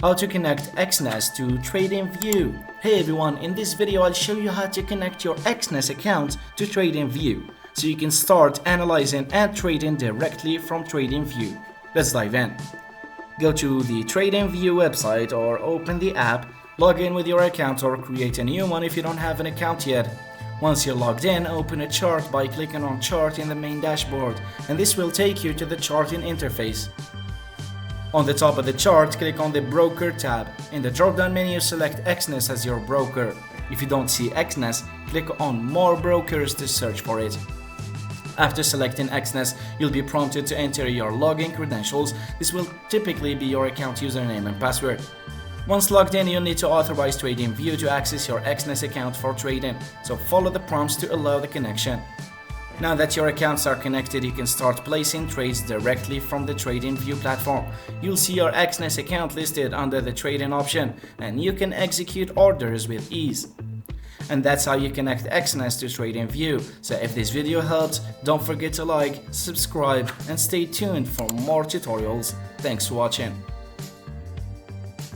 How to connect Exness to Tradingview. Hey everyone, in this video I'll show you how to connect your Exness account to Tradingview so you can start analyzing and trading directly from Tradingview. Let's dive in. Go to the Tradingview website or open the app, log in with your account or create a new one if you don't have an account yet. Once you're logged in, open a chart by clicking on Chart in the main dashboard, and this will take you to the charting interface. On the top of the chart, click on the Broker tab. In the drop-down menu, select Exness as your broker. If you don't see Exness, click on More Brokers to search for it. After selecting Exness, you'll be prompted to enter your login credentials. This will typically be your account username and password. Once logged in, you'll need to authorize Tradingview to access your Exness account for trading, so follow the prompts to allow the connection. Now that your accounts are connected, you can start placing trades directly from the Tradingview platform. You'll see your Exness account listed under the trading option, and you can execute orders with ease. And that's how you connect Exness to Tradingview. So if this video helped, don't forget to like, subscribe, and stay tuned for more tutorials. Thanks for watching.